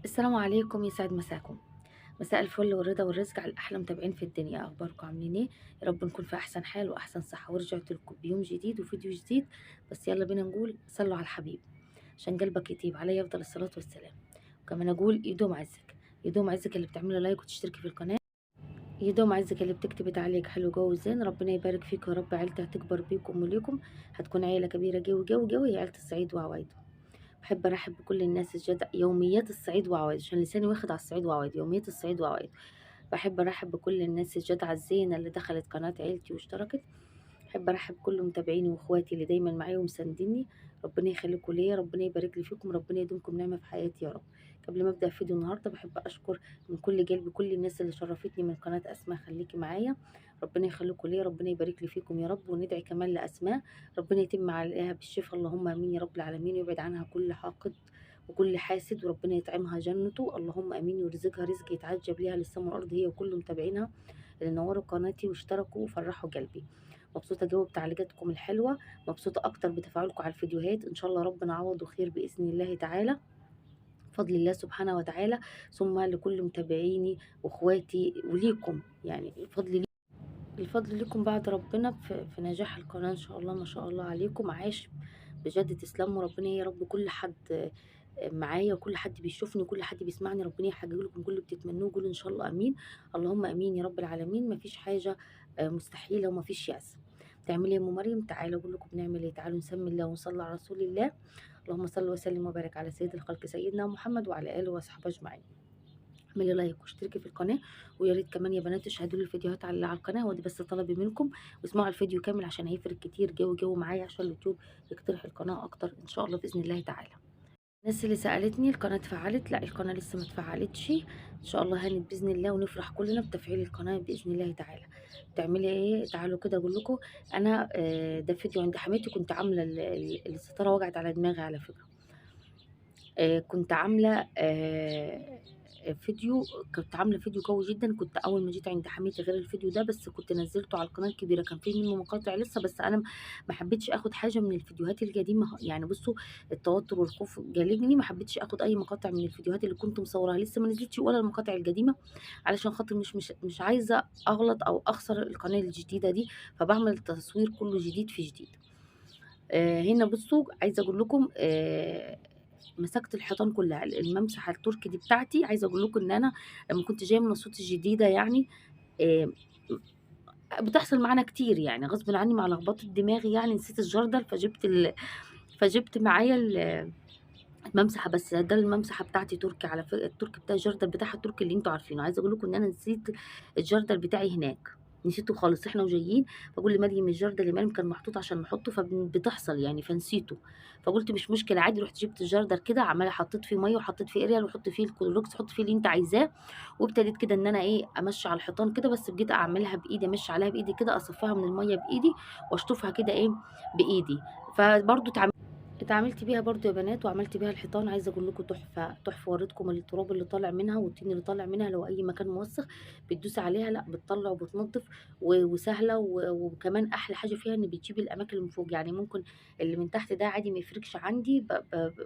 السلام عليكم، يسعد مساكم. مساء الفل والرضا والرزق على احلى متابعين في الدنيا. اخباركم عاملين ايه؟ يا رب نكون في احسن حال واحسن صحه، ورجعت لكم بيوم جديد وفيديو جديد. بس يلا بينا نقول صلوا على الحبيب عشان قلبك يطيب عليه افضل الصلاه والسلام. وكمان اقول يدوم عزك، يدوم عزك اللي بتعمله لايك وتشتركي في القناه، يدوم عزك اللي بتكتبي تعليق حلو جو زين. ربنا يبارك فيك يا رب، عيلتها هتكبر بيكم وليكم، هتكون عيله كبيره جو جو جو، هي عيله السعيد وعوايده. بحب ارحب بكل الناس الجدع، يوميات الصعيد وعوايد عشان لساني واخد على الصعيد وعوايد، يوميات الصعيد وعوايد. بحب ارحب بكل الناس الجدعة الزينة اللي دخلت قناة عيلتي واشتركت. بحب ارحب بكل متابعيني واخواتي اللي دايما معايا ومسانديني. ربنا يخليكم ليا، ربنا يبارك لي فيكم، ربنا يديمكم نعمة في حياتي يا رب. قبل ما ابدا فيديو النهارده بحب اشكر من كل قلبي كل الناس اللي شرفتني من قناة اسماء خليكي معايا. ربنا يخليكم ليا، ربنا يبارك لي فيكم يا رب، وندعي كمان لاسماء ربنا يتم عليها بالشفاء اللهم امين يا رب العالمين، ويبعد عنها كل حاقد وكل حاسد، وربنا يطعمها جنته اللهم امين، ويرزقها رزق يتعجب ليها للسما والارض هي وكل متابعينها اللي نوروا قناتي واشتركوا وفرحوا قلبي. مبسوطة جو بتعليقاتكم الحلوة، مبسوطة أكتر بتفاعلكم على الفيديوهات. إن شاء الله ربنا عوضه خير بإذن الله تعالى، بفضل الله سبحانه وتعالى. ثم لكل متابعيني واخواتي وليكم، يعني الفضل ليكم بعد ربنا في نجاح القناة إن شاء الله. ما شاء الله عليكم، عاش بجد. تسلموا، ربنا يا رب كل حد معايا وكل حد بيشوفني وكل حد بيسمعني ربنا يحقق لكم كل اللي بتتمنوه. قولوا ان شاء الله امين، اللهم امين يا رب العالمين. مفيش حاجه مستحيله ومفيش يأس. تعملي يا ام مريم؟ تعالوا اقول لكم بنعمل ايه. تعالوا نسمي الله ونصلي على رسول الله. اللهم صل وسلم وبارك على سيد الخلق سيدنا محمد وعلى اله واصحابه اجمعين. اعملي لايك واشتركي في القناه، ويا ريت كمان يا بنات تشاهدوا لي الفيديوهات على القناه، ودي بس طلبي منكم. واسمعوا الفيديو كامل عشان هيفرق كتير جو جو معايا، عشان اليوتيوب يقترح القناه اكتر ان شاء الله باذن الله تعالى. الناس اللي سألتني القناة اتفعلت، لا القناة لسه ما اتفعلتش. ان شاء الله هانت بإذن الله، ونفرح كلنا بتفعيل القناة بإذن الله تعالى. تعملي ايه؟ تعالوا كده اقول لكم. انا ده فيديو عند حماتي، كنت عاملة الستارة وجعت على دماغي على فكرة. كنت عاملة فيديو، كنت عاملة فيديو قوي جدا. كنت أول ما جيت عند حماتي غير الفيديو ده، بس كنت نزلته على القناة الكبيرة، كان فيه منه مقاطع لسه، بس أنا ما حبيتش أخد حاجة من الفيديوهات القديمة. يعني بصوا، التوتر والخوف جالجني، ما حبيتش أخد أي مقاطع من الفيديوهات اللي كنت مصورها لسه ما نزلتش، ولا المقاطع القديمة، علشان خاطر مش عايزة أغلط أو أخسر القناة الجديدة دي. فبعمل تصوير كله جديد في جديد. هنا بصوا، عايزة أقول لكم مسكت الحيطان كلها، الممسحه التركي دي بتاعتي. عايزه اقول لكم ان انا لما كنت جايه من اسيوط الجديده يعني آه، بتحصل معانا كتير، يعني غصب عني مع لخبطه دماغي، يعني نسيت الجردل فجبت معايا الممسحه. بس ده الممسحه بتاعتي تركي على فكره، التركي بتاعي الجردل بتاعها التركي اللي انتوا عارفينه. عايزه اقول لكم ان انا نسيت الجردل بتاعي هناك، نسيته خالص احنا وجايين. فاقول لمريم الجردل اللي مريم كان محطوط عشان نحطه، فبتحصل يعني فنسيته. فقلت مش مشكله عادي، رحت جبت الجردل كده، عماله حطيت فيه ميه وحطيت فيه اريال وحط فيه الكلوروكس، حط فيه اللي انت عايزاه. وابتديت كده ان انا ايه امشي على الحيطان كده، بس بجيت اعملها بايدي، امشي عليها بايدي كده، اصفها من الميه بايدي واشطفها كده ايه بايدي. فبرضو اتعاملت بيها برضو يا بنات، وعملت بيها الحيطان. عايزه اقول لكم تحفه تحفه. وريتكم التراب اللي طالع منها والطين اللي طالع منها، لو اي مكان موسخ بتدوسي عليها لا بتطلع وبتنظف، وسهله. وكمان احلى حاجه فيها ان بتجيب الاماكن اللي من فوق، يعني ممكن اللي من تحت ده عادي ما يفرقش عندي،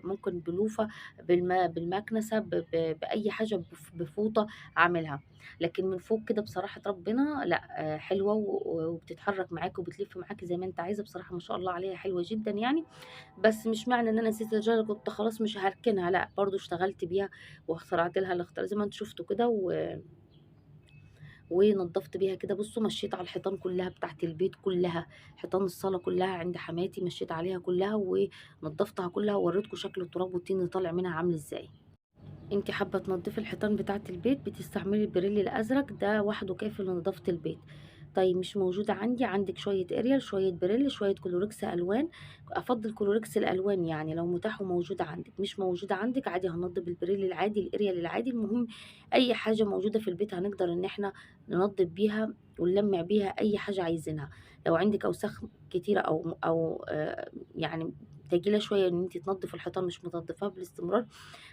ممكن بلوفه، بالمكنسه، باي حاجه، بفوطه اعملها. لكن من فوق كده بصراحه ربنا لا حلوه، وبتتحرك معاكي وبتلف معاكي زي ما انت عايزه. بصراحه ما شاء الله عليها حلوه جدا يعني. بس مش معنى ان انا نسيت الجارة كنت خلاص مش هركنها، لا برضو اشتغلت بيها واخترعت لها الاختراع زي ما انتوا شفتوا كده ونضفت بيها كده. بصوا مشيت على الحيطان كلها بتاعت البيت كلها، حيطان الصاله كلها عند حماتي مشيت عليها كلها ونضفتها كلها، ووريتكم شكل التراب والطين اللي طالع منها عامل ازاي. انت حابه تنضفي الحيطان بتاعه البيت بتستعملي البريل الازرق ده وحده كافي لنظافه البيت. طيب مش موجوده عندي، عندك شويه اريال، شويه بريل، شويه كلوركس الوان. افضل كلوركس الالوان، يعني لو متاح وموجوده عندك. مش موجوده عندك عادي هننضف بالبريل العادي، الاريال العادي. المهم اي حاجه موجوده في البيت هنقدر ان احنا ننضف بيها ونلمع بيها اي حاجه عايزينها. لو عندك اوساخ كتيره او يعني تقيله شويه ان انت تنضف الحيطان مش متنضفاها بالاستمرار،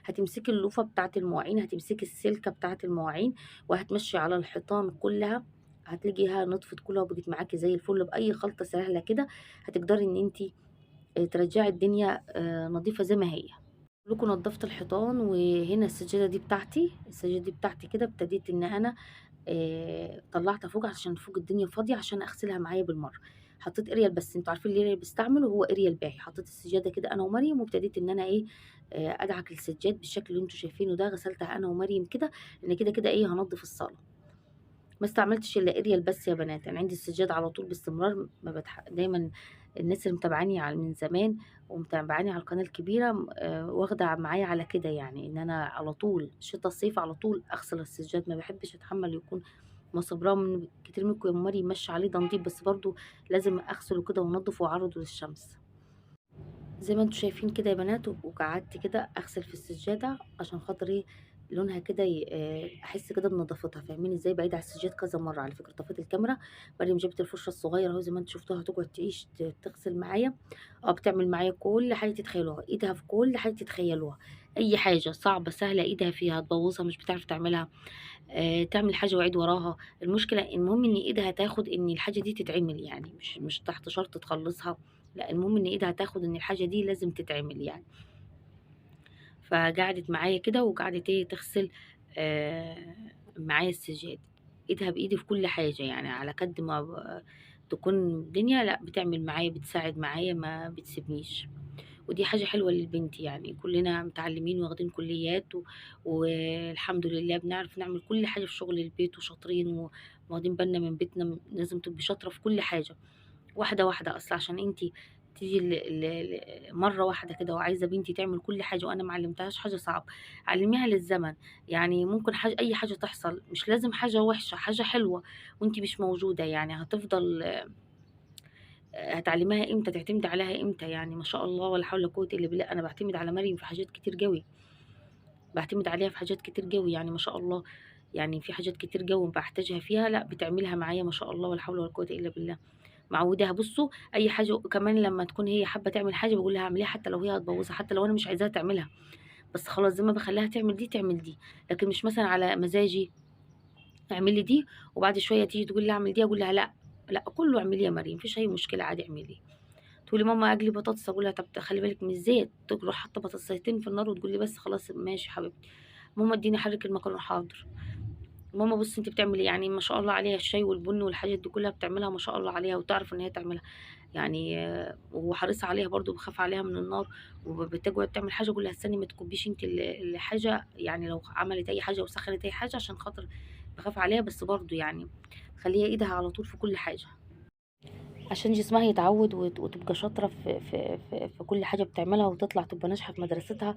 هتمسكي اللوفة بتاعة المواعين، هتمسكي السلكة بتاعة المواعين وهتمشي على الحيطان كلها، هتلاقيها نطفت كلها وبقت معاكي زي الفل. بأي خلطة سهلة كده هتقدري ان انتي ترجعي الدنيا نظيفة زي ما هي. لكم نضفت الحيطان، وهنا السجادة دي بتاعتي، السجادة دي بتاعتي كده ابتديت ان انا طلعت فوق عشان فوق الدنيا فاضية عشان اغسلها معايا بالمرة. حطيت اريال، بس انتوا عارفين الاريال بستعمله هو اريال باهي. حطيت السجادة كده انا ومريم، وابتديت ان انا ادعك السجاد بالشكل اللي انتوا شايفينه ده. غسلتها انا ومريم كده، لان كده كده هنضف الصالة. ما استعملتش الا اريال بس يا بنات. انا عندي السجاد على طول باستمرار، ما دايما الناس اللي متابعاني من زمان ومتابعاني على القناه الكبيره واخده معايا على كده، يعني ان انا على طول شتاء صيف على طول اغسل السجاد. ما بحبش اتحمل يكون مصبراه من كتير منكم يا مري يمشي عليه تنظيف، بس برضو لازم اغسله كده وانضفه واعرضه للشمس. زي ما انتوا شايفين كده يا بنات، وقعدت كده اغسل في السجاده عشان خاطر لونها كده احس كده بنظافتها. فاهمين ازاي؟ بعيد على السجاد كذا مره. على فكره طفيت الكاميرا، مريم جابت الفرشه الصغيره اهو زي ما انتوا شفتوها، هتقعد تعيش تغسل معايا. بتعمل معايا كل حاجه تتخيلوها، ايدها في كل حاجه تتخيلوها. اي حاجه صعبه سهله ايدها فيها، تبوظها مش بتعرف تعملها. تعمل حاجه وعيد وراها. المهم ان ايدها تاخد ان الحاجه دي تتعمل، يعني مش تحت شرط تخلصها، لا المهم ان ايدها تاخد ان الحاجه دي لازم تتعمل يعني. فقعدت معايا كده وقعدت تغسل معايا السجاد. ايدها بايدي في كل حاجه، يعني على قد ما تكون الدنيا لا بتعمل معايا، بتساعد معايا، ما بتسيبنيش. ودي حاجة حلوة للبنت، يعني كلنا متعلمين واخدين كليات والحمد لله بنعرف نعمل كل حاجة في شغل البيت وشاطرين واخدين بالنا من بيتنا. لازم تبقي شاطرة في كل حاجة، واحدة واحدة. أصل عشان انتي تيجي مرة واحدة كده وعايزة بنتي تعمل كل حاجة وأنا معلمتهاش، حاجة صعب. علميها للزمن. يعني ممكن حاجة، أي حاجة تحصل، مش لازم حاجة وحشة، حاجة حلوة وانتي مش موجودة، يعني هتفضل هتعلميها امتى، تعتمدي عليها امتى؟ يعني ما شاء الله ولا حول ولا قوة الا بالله. انا بعتمد على مريم في حاجات كتير قوي، بعتمد عليها في حاجات كتير قوي، يعني ما شاء الله. يعني في حاجات كتير قوي بحتاجها فيها، لا بتعملها معايا ما شاء الله ولا حول ولا قوة الا بالله. معوداها. بصوا اي حاجة كمان لما تكون هي حابة تعمل حاجة بقول لها اعمليها، حتى لو هي هتبوظها، حتى لو انا مش عايزاها تعملها، بس خلاص زي ما بخليها تعمل دي تعمل دي. لكن مش مثلا على مزاجي اعملي دي وبعد شوية تيجي تقول لي اعمل دي، اقول لها لا، لا كله اعملي يا مريم، مفيش اي مشكلة عادي اعملي. تقولي ماما اجلي بطاطس، اقول لها طب خلي بالك من الزيت. تروح حاطه بطاطسيتين في النار وتقول لي بس خلاص ماشي يا حبيبتي. ماما اديني حرك المكرونه، حاضر. ماما بصي انت بتعملي، يعني ما شاء الله عليها الشاي والبن والحاجات دي كلها بتعملها ما شاء الله عليها، وتعرف ان هي تعملها يعني. وحريصه عليها برضو، بخاف عليها من النار. وبتقعد تعمل حاجه اقول لها استني ما تكبيش انت الحاجه، يعني لو عملت اي حاجه وسخنت اي حاجه عشان خاطر بخاف عليها، بس برضو يعني خليها ايدها على طول في كل حاجه عشان جسمها يتعود وتبقى شاطرة في كل حاجة بتعملها، وتطلع تبقى ناجحة في مدرستها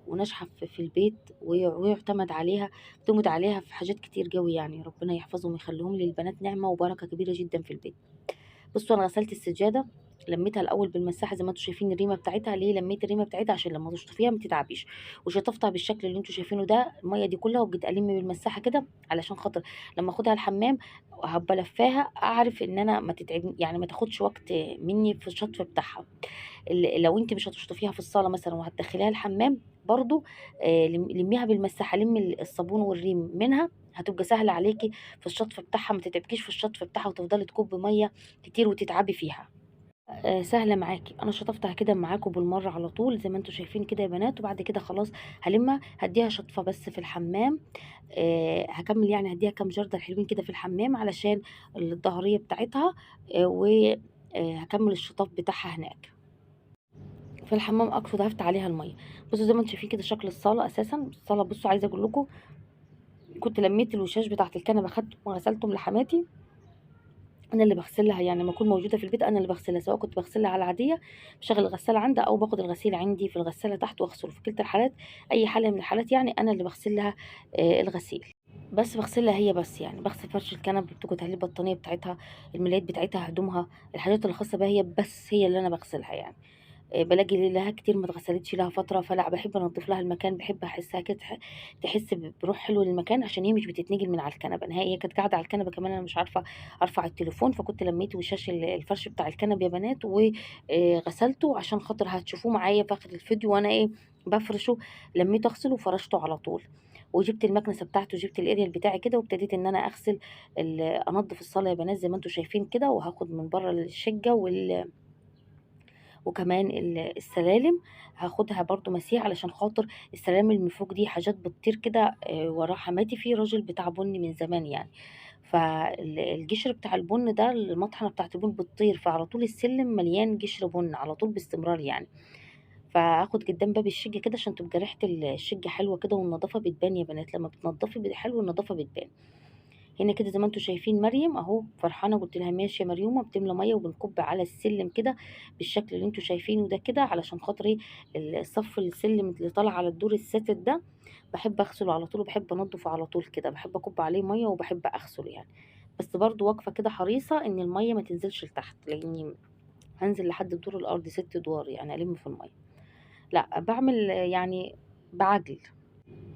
وناجحة في البيت، ويعتمد عليها، تعتمد عليها في حاجات كتير قوي. يعني ربنا يحفظهم ويخليهم للبنات نعمة وبركة كبيرة جدا في البيت. بصوا انا غسلت السجاده، لميتها الاول بالمساحه زي ما انتم شايفين الريمه بتاعتها. ليه لميت الريمه بتاعتها؟ عشان لما تشطفيها ما تتعبيش. وشطفتها بالشكل اللي انتم شايفينه ده، الميه دي كلها، وجيت الم بالمساحه كده علشان خاطر لما اخدها الحمام هبقى لفاها اعرف ان انا ما تتعب، يعني ما تاخدش وقت مني في الشطف بتاعها. لو انت مش هتشطفيها في الصاله مثلا وهتدخليها الحمام برضو، لميها بالمساحه، لمي الصابون والريم منها، هتبقى سهله عليكي في الشطف بتاعها، ما تتعبكيش في الشطف بتاعها وتفضلي تكبي ميه كتير وتتعبي فيها. سهله معاكي. انا شطفتها كده معاكم بالمره على طول زي ما انتم شايفين كده يا بنات. وبعد كده خلاص هلمها، هديها شطفه بس في الحمام. هكمل يعني هديها كام جردل حلوين كده في الحمام علشان الظهريه بتاعتها. وهكمل الشطاف بتاعها هناك في الحمام. اقصد هفتح عليها الميه. بصوا زي ما انتم شايفين كده شكل الصاله. اساسا الصاله بصوا عايزه اقول لكم، كنت لميت الوشاش بتاعت الكنبه خدتهم وغسلتهم لحماتي. انا اللي بغسلها، يعني لما اكون موجوده في البيت انا اللي بغسلها، سواء كنت بغسلها على العاديه بشغل الغساله عندها، او باخد الغسيل عندي في الغساله تحت واغسله. في كلتا الحالات اي حاله من الحالات يعني انا اللي بغسلها الغسيل. بس بغسلها هي بس، يعني بغسل فرش الكنب، بتاخد عليه البطانيه بتاعتها، الملايات بتاعتها، هدومها، الحاجات اللي خاصه بها هي بس، هي اللي انا بغسلها يعني. بالاقي لها كتير ما اتغسلتش لها فتره، فلا بحب انضف لها المكان، بحب احسها كده تحس بروح حلو للمكان، عشان هي مش بتتنقل من على الكنبه نهائي. هي كانت قاعده على الكنبه كمان، انا مش عارفه ارفع التليفون، فكنت لميت وشاش الفرش بتاع الكنبه يا بنات وغسلته عشان خاطر هتشوفوه معايا في اخر الفيديو وانا بفرشه. لميته اغسله وفرشته على طول. وجبت المكنسه بتاعته وجبت الاريال بتاعي كده، وابتديت ان انا اغسل انضف الصاله يا بنات زي ما انتم شايفين كده. وهاخد من بره الشقه وكمان السلالم هاخدها برضو مسيح، علشان خاطر السلالم اللي من فوق دي حاجات بتطير كده. وراه حماتي في راجل بتاع بن من زمان يعني، فالجشر بتاع البن ده المطحنة بتاعت البن بتطير، فعلى طول السلم مليان جشر بن على طول باستمرار يعني. فاخد قدام باب الشقة كده عشان تبقى ريحة الشقة حلوة كده، والنظافة بتبان يا بنات، لما بتنضفي حلو النظافة بتبان. هنا كده زي ما انتم شايفين مريم اهو فرحانه، قلت لها ماشي يا مريومه، بتملى ميه وبنكب على السلم كده بالشكل اللي انتم شايفينه ده كده، علشان خاطر ايه الصف السلم اللي طالع على الدور الساتر ده بحب اغسله على طول، وبحب انضفه على طول كده، بحب اكب عليه ميه وبحب اغسله يعني. بس برضو واقفه كده حريصه ان الميه ما تنزلش لتحت، لاني هنزل لحد الدور الارضي 6 ادوار يعني الم في الميه. لا بعمل يعني بعجل،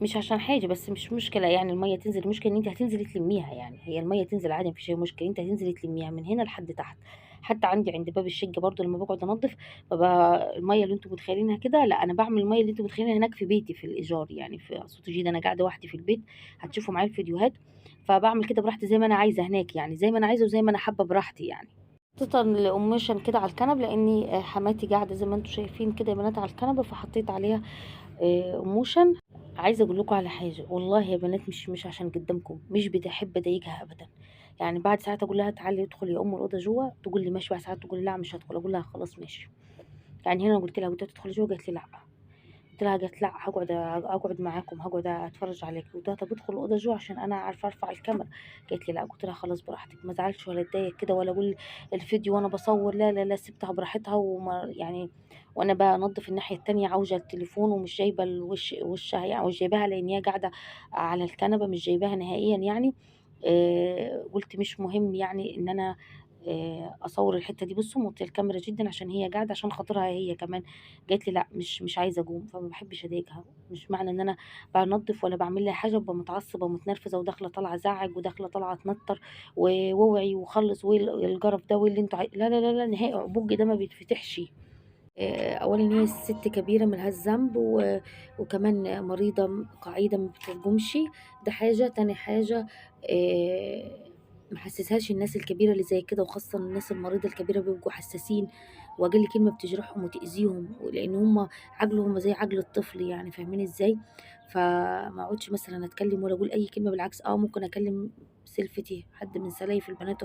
مش عشان حاجة، بس مش مشكلة يعني المية تنزل، المشكلة ان انت هتنزلي تلميها يعني، هي المية تنزل عادي مفيش اي مشكلة، انت هتنزلي تلميها من هنا لحد تحت. حتى عندي عند باب الشقة برضو لما بقعد انضف، ببقى المية اللي انتوا متخيلينها كده، لا انا بعمل المية اللي انتوا متخيلينها هناك في بيتي في الايجار يعني في صوت جديد، انا قاعدة وحدي في البيت، هتشوفوا معايا الفيديوهات. فبعمل كده براحتي زي ما انا عايزة هناك يعني، زي ما انا عايزة وزي ما انا حابة براحتي يعني. حطيت القماشة كده على الكنب، لاني حماتي قاعدة زي ما انتوا شايفين كده يا بنات على الكنبة، فحطيت عليها قموشا. عايزه اقول لكم على حاجه والله يا بنات، مش عشان قدامكم، مش بتحب اضايقها ابدا. يعني بعد ساعات اقول لها تعالي ادخلي يا ام الاوضه جوه، تقول لي ماشي، بعد ساعات تقول لي لا مش هدخل، اقول لها خلاص ماشي. يعني هنا قلت لها تدخلي جوه، قالت لي لا. قالت لا هقعد معاكم، هقعد اتفرج عليك. قلت لها طب ادخل الاوضه جوه عشان انا عارفه ارفع الكاميرا. قالت لي لا. قلت لها خلاص براحتك، ما زعلش ولا اتضايق كده ولا اقول الفيديو وانا بصور، لا لا لا، سبتها براحتها وما يعني. وانا بنضف الناحيه التانية عاوجه التليفون ومش جايبه وشها يعني، مش جايباها لان هي قاعده على الكنبه، مش جايباها نهائيا يعني. قلت مش مهم يعني ان انا اصور الحته دي، بصوا موطيه الكاميرا جدا عشان هي قاعده، عشان خاطرها هي كمان. قالت لي لا مش عايزه اقوم، فما بحبش اضايقها، مش معنى ان انا بنضف ولا بعمل لها حاجه ابقى متعصبه ومتنرفزه وداخله طالعه زعج وداخله طالعه اتنطر واوعي وخلص والجرف ده واللي انتوا لا لا لا لا نهائي، بوجي ده ما بيتفتحش. اولا هي الست كبيره ملهاش ذنب وكمان مريضه قاعده ما بترجمش، ده حاجه. تاني حاجه محسسهاش الناس الكبيره اللي زي كده، وخاصه الناس المريضه الكبيره بيبقوا حساسين، واقل كلمه بتجرحهم وتاذيهم، لان هم عقلهم زي عقل الطفل يعني، فاهمين ازاي؟ فما اقعدش مثلا اتكلم ولا اقول اي كلمه، بالعكس ممكن اكلم سلفتي حد من سلايف البنات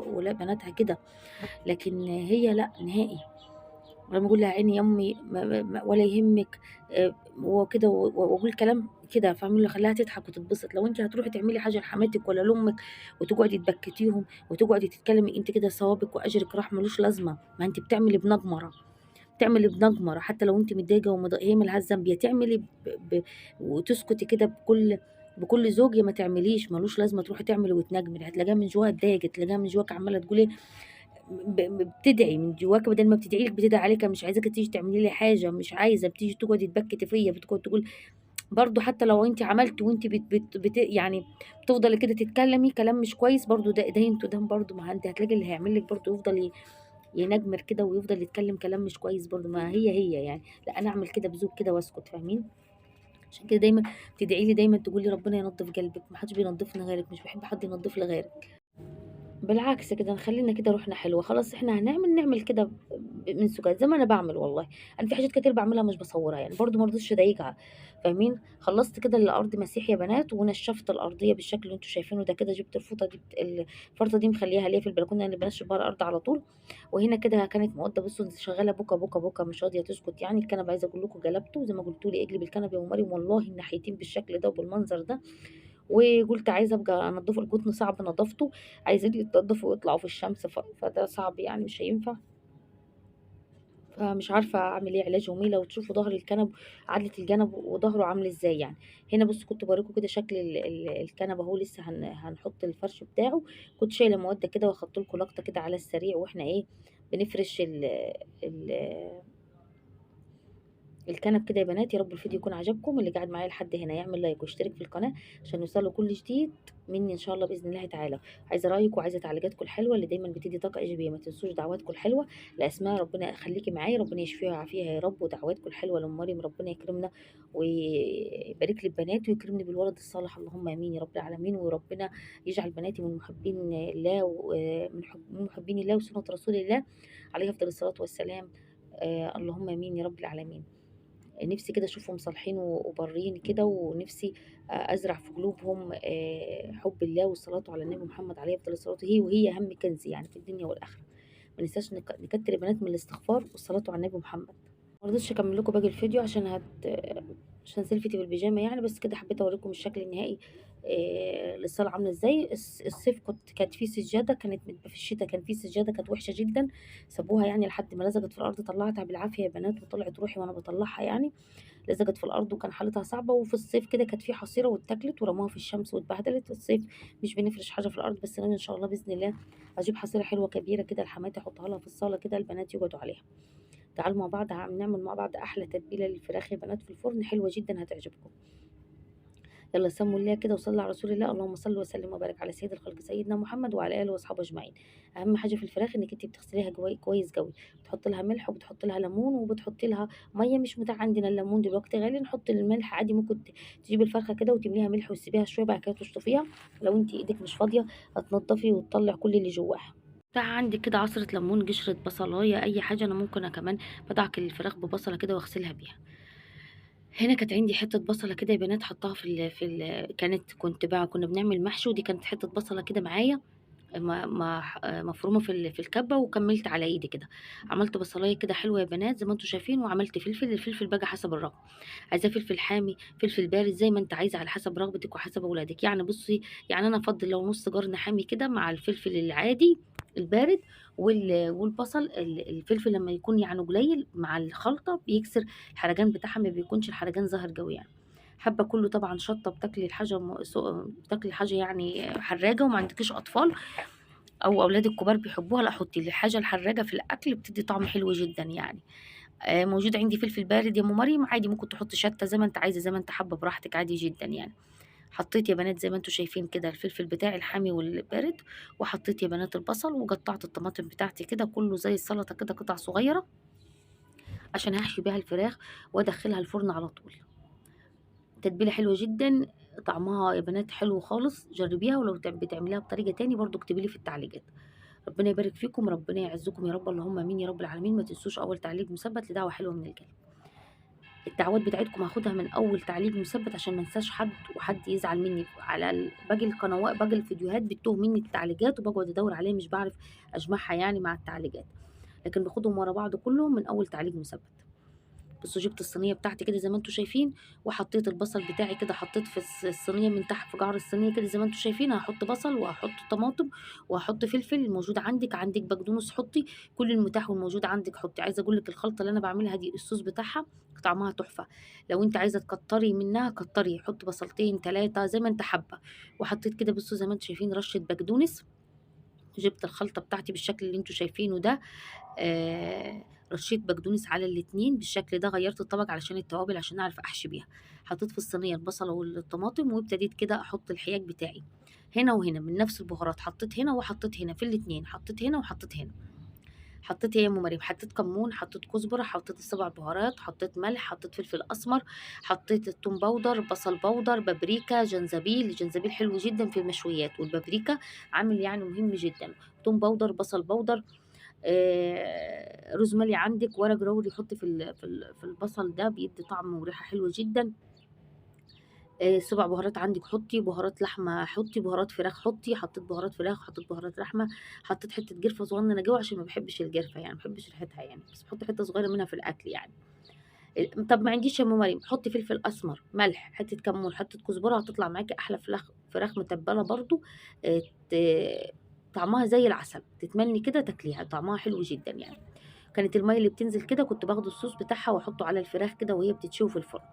ولا بناتها كده، لكن هي لا نهائي. ولما اقول لها عيني يا امي ولا يهمك، وكده واقول كلام كده، فاهمين اللي خلاها تضحك وتتبسط. لو انت هتروحي تعملي حاجه لحماتك ولا لامك وتقعدي تبكتيهم وتقعدي تتكلمي انت كده، ثوابك واجرك راح ملوش لازمه، ما انت بتعملي بنجمره، حتى لو انت متضايقه هي ملهاش ذنب، يا تعملي وتسكتي كده بكل ذوق، يا ما تعمليش، ملوش لازمه تروحي تعملي وتنجمي، هتلاقيها من جواها اتضايقت، تلاقيها من جواك عماله تقولي بتدعي من جواك، بدل ما بتدعي لك بتدعي عليك، مش عايزاك تيجي تعملي لي حاجه، مش عايزه، بتيجي تقعدي تبكتي فيا، بتقعد تقول برضو حتى لو انت عملت وانت يعني بتفضلي كده تتكلمي كلام مش كويس برضو، ده انتوا ده برضو، ما انت هتلاقي اللي هيعمل لك برضو يفضل ينجمر كده ويفضل يتكلم كلام مش كويس برضو، ما هي يعني. لا انا اعمل كده بذوق كده واسكت، فاهمين؟ عشان كده دايما تدعي لي، دايما تقولي ربنا ينظف قلبك، ما حدش بينظفنا غيرك، مش بحب حد ينظف لي غيرك. بالعكس كده نخلينا كده روحنا حلوة، خلاص احنا نعمل كده من سكات زي ما انا بعمل والله. انا في حاجات كتير بعملها مش بصورها يعني، برضو ما رضيتش اضايقها، فاهمين؟ خلصت كده الارض مسيح يا بنات، ونشفت الارضيه بالشكل اللي انتوا شايفينه ده كده، جبت الفوطه دي الفرطه دي مخليها ليا في البلكونه اللي بنشف بها الارض على طول. وهنا كده كانت مقضه، بصوا شغاله بوكا بوكا بوكا مش راضيه تسكت يعني. الكنبه عايزه اقول لكم جلبته زي ما قلتوا لي اقلب الكنبه يا ام مريم، والله الناحيتين بالشكل ده وبالمنظر ده. وقلت عايزه ابقى انضفه، القطن صعب نظافته، عايزين يتنضفوا ويطلعوا في الشمس، فده صعب يعني مش هينفع. فمش عارفه اعمل ايه، علاج يومي لو تشوفوا ظهر الكنب، عدله الجنب وظهره عامل ازاي يعني. هنا بص كنت بوريكم كده شكل الكنب اهو، لسه هنحط الفرش بتاعه. كنت شايله مواد كده واخدت لكم لقطه كده على السريع واحنا ايه بنفرش ال الكنب كده يا بنات. يا رب الفيديو يكون عجبكم، اللي قاعد معايا لحد هنا يعمل لايك ويشترك في القناه عشان يوصله كل جديد مني ان شاء الله باذن الله تعالى. عايزه رايكم وعايزه تعليقاتكم الحلوه اللي دايما بتدي طاقه ايجابيه، ما تنسوش دعواتكم الحلوه لاسماء، ربنا يخليكي معايا، ربنا يشفيها ويعافيها يا رب، ودعواتكم الحلوه لام مريم، ربنا يكرمنا ويبارك لي ببناتي ويكرمني بالولد الصالح، اللهم امين يا رب العالمين. وربنا يجعل بناتي من محبين الله ومن محبين الله وسنه رسول الله عليه افضل الصلاه والسلام. اللهم امين يا رب العالمين. نفسي كده اشوفهم صالحين وبارين كده، ونفسي ازرع في قلوبهم حب الله والصلاه على النبي محمد عليه افضل الصلاه، وهي اهم كنز يعني في الدنيا والاخره. ما ننساش نكتر يا بنات من الاستغفار والصلاه على النبي محمد. ما رضيتش اكمل لكم باقي الفيديو عشان سيلفتي في البيجامه يعني، بس كده حبيت اوريكم الشكل النهائي للصاله عامله ازاي. الصيف كانت في سجاده، في الشتاء كان في سجاده كانت وحشه جدا، سابوها يعني لحد ما لزقت في الارض، طلعتها بالعافيه يا بنات وطلعت روحي وانا بطلعها يعني، لزقت في الارض وكان حالتها صعبه. وفي الصيف كده كانت في حصيره واتاكلت ورموها في الشمس واتبهدلت. الصيف مش بنفرش حاجه في الارض، بس انا ان شاء الله باذن الله اجيب حصيره حلوه كبيره كده لحماتي احطها لها في الصاله كده البنات يقعدوا عليها. تعالوا مع بعض نعمل مع بعض احلى تتبيله للفراخ يا بنات في الفرن، حلوه جدا هتعجبكم. يلا سموا الله كده وصلوا على رسول الله. اللهم صل وسلم وبارك على سيد الخلق سيدنا محمد وعلى اله واصحابه اجمعين. اهم حاجه في الفراخ انك انت بتغسليها كويس قوي، بتحط لها ملح وبتحط لها ليمون وبتحط لها ميه. مش متاح عندنا الليمون دلوقتي غالي، نحط الملح عادي. ممكن تجيبي الفرخه كده وتمليها ملح وتسيبيها شويه، بعد كده تشطفيها. لو انت ايدك مش فاضيه هتنضفي وتطلع كل اللي جواها. عندك كده عصرة ليمون، قشرة بصلاية، أي حاجة. أنا ممكن كمان بدعك الفراخ ببصلة كده واغسلها بيها. هنا كانت عندي حتة بصلة كده يا بنات حطاها كنا بنعمل محشي، ودي كانت حتة بصلة كده معايا مفرومة في الكبة، وكملت على ايدي كده. عملت بصلاية كده حلوة يا بنات زي ما انتوا شايفين، وعملت فلفل. الفلفل بقى حسب الرغبة، عايزاه فلفل حامي فلفل بارد زي ما انت عايزة، على حسب رغبتك وحسب اولادك يعني. بصي يعني انا افضل لو نص جرن حامي كده مع الفلفل العادي البارد، والبصل الفلفل لما يكون يعني قليل مع الخلطة بيكسر الحرجان بتاعها، ما بيكونش الحرجان ظاهر قوي يعني. حابه كله طبعا شطه، بتاكلي الحاجه يعني حراجه وما عندكيش اطفال او اولاد الكبار بيحبوها، لا حطي لي الحاجه الحراجه في الاكل بتدي طعم حلو جدا يعني. موجود عندي فلفل بارد يا ام مريم، عادي ممكن تحطي شطه زي ما انت عايزه زي ما انت حابه براحتك عادي جدا يعني. حطيت يا بنات زي ما انتوا شايفين كده الفلفل بتاعي الحامي والبارد، وحطيت يا بنات البصل، وقطعت الطماطم بتاعتي كده كله زي السلطه كده قطع صغيره، عشان هحشي بيها الفراخ وادخلها الفرن على طول. تتبيلة حلوة جدا، طعمها يا بنات حلو خالص، جربيها. ولو بتعمليها بطريقة تاني برضو اكتبيلي في التعليقات. ربنا يبارك فيكم، ربنا يعزكم يا رب، اللهم امين يا رب العالمين. ما تنسوش اول تعليق مثبت لدعوة حلوة من القلب. الدعوات بتاعتكم هاخدها من اول تعليق مثبت عشان ما انساش حد وحد يزعل مني. على باقي القنوات باقي الفيديوهات بتوه مني التعليقات وبقعد ادور عليها مش بعرف اجمعها يعني مع التعليقات، لكن باخدهم ورا بعض كلهم من اول تعليق مثبت. بصوا جبت الصينيه بتاعتي كده زي ما انتم شايفين، وحطيت البصل بتاعي كده، حطيت في الصينيه من تحت في قعر الصينيه كده زي ما انتم شايفين. هحط بصل وهحط طماطم وهحط فلفل الموجود عندك بقدونس حطي، كل المتاح والموجود عندك حطي. عايزه اقول لك الخلطه اللي انا بعملها دي الصوص بتاعها طعمها تحفه. لو انت عايزه تكتري منها كتري، حط بصلتين ثلاثه زي ما انت حابه. وحطيت كده بصوا زي ما انتم شايفين رشه بقدونس. جبت الخلطه بتاعتي بالشكل اللي انتم شايفينه ده، رشيت بقدونس على الاتنين بالشكل ده. غيرت الطبق علشان التوابل عشان اعرف احشي بيها. حطيت في الصينيه البصله والطماطم، وابتديت كده احط الحياج بتاعي هنا وهنا من نفس البهارات. حطيت هنا وحطيت هنا في الاتنين، حطيت هنا وحطيت هنا. حطيت ايه يا ام مريم؟ حطيت كمون، حطيت كزبره، حطيت السبع بهارات، حطيت ملح، حطيت فلفل اسمر، حطيت الثوم بودر، بصل بودر، بابريكا، جنزبيل. الجنزبيل حلو جدا في المشويات، والبابريكا عامل يعني مهم جدا. ثوم بودر، بصل بودر، روزماري عندك، ورق لوري حطي في البصل ده بيدي طعم وريحه حلوه جدا. سبع بهارات عندك حطي، بهارات لحمه حطي، بهارات فراخ حطي. حطيت بهارات فراخ، حطيت بهارات لحمه، حطيت حته قرفه صغننه جوه عشان ما بحبش القرفه يعني، ما بحبش ريحتها يعني، بس بحط حته صغيره منها في الاكل يعني. طب ما عنديش يا ام مريم، حطي فلفل اسمر، ملح، حته كمون، حته كزبره، هتطلع معاكي احلى فراخ متبله برضو. آه، طعمها زي العسل، تتمني كده تاكليها، طعمها حلو جدا يعني. كانت الميه اللي بتنزل كده كنت باخد الصوص بتاعها واحطه على الفراخ كده وهي بتتشوي في الفرن.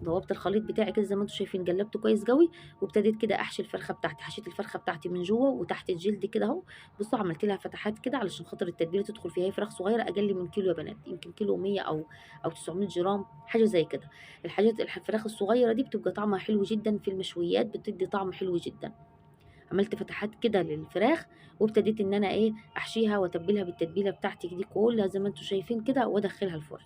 ضربت الخليط بتاعي كده زي ما انتم شايفين، قلبته كويس قوي، وابتديت كده احشي الفرخه بتاعتي. حشيت الفرخه بتاعتي من جوه وتحت الجلد كده اهو. بصوا عملت لها فتحات كده علشان خاطر التتبيله تدخل فيها. هي فراخ صغيره اقل من كيلو يا بنات، يمكن كيلو 100 او 900 جرام حاجه زي كده. الفراخ الصغيره دي بتبقى طعمها حلو جدا في المشويات، بتدي طعم حلو جدا. عملت فتحات كده للفراخ، وابتديت ان انا احشيها واتبلها بالتتبيله بتاعتي دي كلها زي ما انتم شايفين كده، وادخلها الفرن.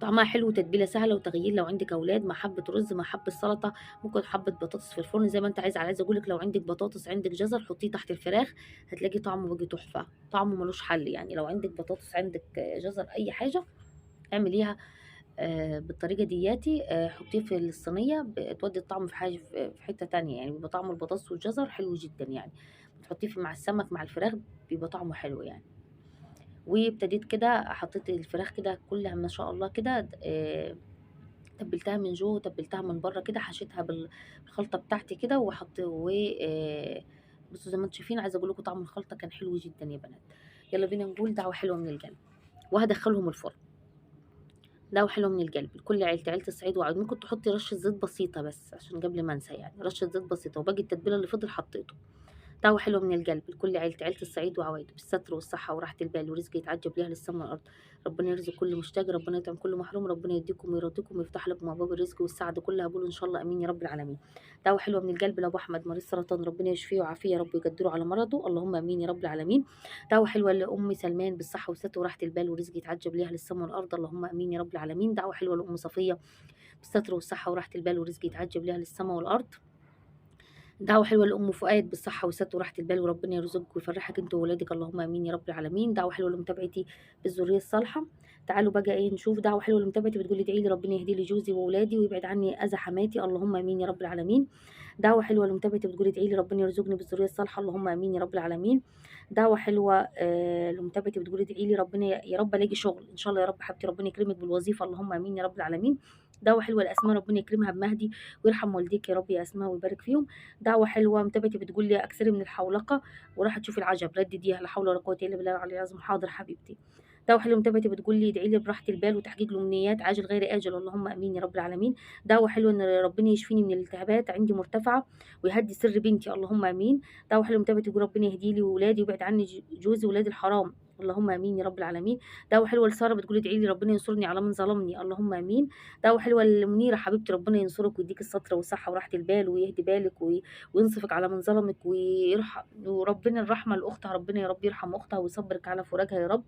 طعمها حلو وتتبيلة سهلة وتغيير لو عندِك أولاد، مع حبة رز، مع حبة سلطة، ممكن حبة بطاطس في الفرن زي ما أنتِ عايزة. عايزة أقول لِك لو عندِك بطاطس، عندِك جزر، حطيه تحت الفراخ هتلاقي طعمه بييجي تحفة، طعمه ما لوش حل يعني. لو عندِك بطاطس، عندِك جزر، أي حاجة اعمليها بالطريقة ديّة. حطيه في الصينية تودّي الطعم في حاجة في حتة تانية يعني، بيبقى طعم البطاطس والجزر حلو جدًا يعني، بتحطيه مع السمك مع الفراخ بيبقى طعمه حلو يعني. وابتديت كده حطيت الفراخ كده كلها ما شاء الله كده تبّلتها من جوّه وتبّلتها من برّه كده، حشيتها بالخلطة بتاعتي كده بُصّوا زي ما أنتم شايفين. عايزة أقول لكم طعم الخلطة كان حلو جدًا يا بنات. يالّا بينا نقول دعوة حلوة من القلب، وهادخّلهم الفرن. دعوة حلوة من القلب لكل عيلتي، عيلة الصعيد وعيد. ممكن تحطّي رشة زيت بسيطة بس عشان قبل ما أنسى يعني، رشة زيت بسيطة وباقي التتبيلة اللي فضل حطيته. دعوة حلوة من القلب لكل عيلتي، عيلة الصعيد وعوايده، بالستر والصحة وراحة البال ورزق يتعجب ليها للسما والأرض. ربنا يرزق كل مشتاق، ربنا يطعم كل محروم، ربنا يديكم ويرضيكم ويفتح لكم أبواب الرزق والسعادة كلها. قولوا إن شاء الله آمين يا رب العالمين. دعوة حلوة من القلب لأبو أحمد مريض سرطان، ربنا يشفيه ويعافيه يا رب ويقدره على مرضه، اللهم آمين يا رب العالمين. دعوة حلوة لأم سلمان بالصحة والستر وراحة البال ورزق يتعجب ليها للسما والأرض، اللهم آمين يا رب العالمين. دعوة حلوة لأم صفية بالستر والصحة وراحة البال ورزق يتعجب ليها للسما والأرض. دعوة حلوة لأم فؤاد بالصحة والستر وراحة البال وربنا يرزقك ويفرحك انت وولادك، اللهم امين يا رب العالمين. دعوة حلوة لمتابعتي بالذرية الصالحة. تعالوا بقى ايه نشوف. دعوة حلوة لمتابعتي بتقولي ادعي لي ربنا يهدي لي جوزي وولادي ويبعد عني اذى حماتي، اللهم امين يا رب العالمين. دعوة حلوة لمتابعتي بتقولي ادعي لي ربنا يرزقني بالذرية الصالحة، اللهم امين يا رب العالمين. دعوة حلوة لمتابعتي بتقولي ادعي لي ربنا يا رب الاقي شغل ان شاء الله يا رب حبيبتي، ربنا يكرمك بالوظيفة، اللهم امين يا رب العالمين. دعوة حلوة لأسماء ربنا يكرمها بمهدي ويرحم والديك يا رب يا أسماء ويبارك فيهم. دعوة حلوة متابعتي بتقول لي أكثري من الحولقة وراحة تشوفي العجب، ردديها لا حول ولا قوة إلا بالله العلي العظيم. حاضر حبيبتي. دعوة حلوة متابعتي بتقول لي ادعي لي براحة البال وتحقيق الأمنيات عاجل غير آجل، اللهم آمين يا رب العالمين. دعوة حلوة إن ربنا يشفيني من الالتهابات عندي مرتفعة ويهدي سر بنتي، اللهم آمين. دعوة حلوة متابعتي تقول ربنا يهدي لي وولادي ويبعد عني جوزي ولاد الحرام، اللهم امين يا رب العالمين. دعوة حلوة لسارة بتقول ادعي لي ربنا ينصرني على من ظلمني، اللهم امين. دعوة حلوة لمنيرة حبيبتي ربنا ينصرك ويديك الستر والصحة وراحة البال ويهدي بالك وينصفك على من ظلمك ويرحم، وربنا الرحمة لأختها ربنا يا رب يرحم أختها ويصبرك على فراقها يا رب.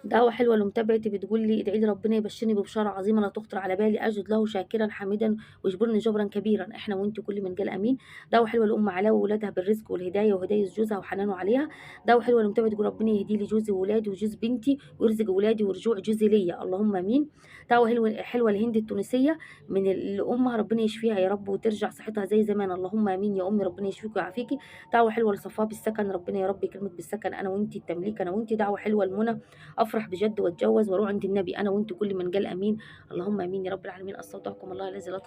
دعوة حلوة لمتابعتي بتقول لي ادعي لي ربنا يبشرني ببشارة عظيمة لا تخطر على بالي أجد له شاكرا حميدا ويجبرني جبرا كبيرا، احنا وانت كل من قال امين. دعوة حلوة لأم علاء وولادها بالرزق والهداية وهداية جوزها وحنانه عليها. دعوة حلوة لمتابعتي تقول ربنا يهدي لي جوزي وولادي وجوز بنتي ويرزق ولادي ورجوع جوزي ليا، اللهم امين. دعوة حلوة لهند التونسية من لأمها ربنا يشفيها يا رب وترجع صحتها زي زمان، اللهم امين يا امي ربنا يشفيك ويعافيكي. دعوة حلوة لصفاء بالسكن ربنا يا رب يكرمك بالسكن انا وانت التمليك انا وانت. دعوة حلوة لمنى افرح بجد واتجوز واروح عند النبي انا وانت كل من قال امين، اللهم امين يا رب العالمين. استودعكم الله الذي لا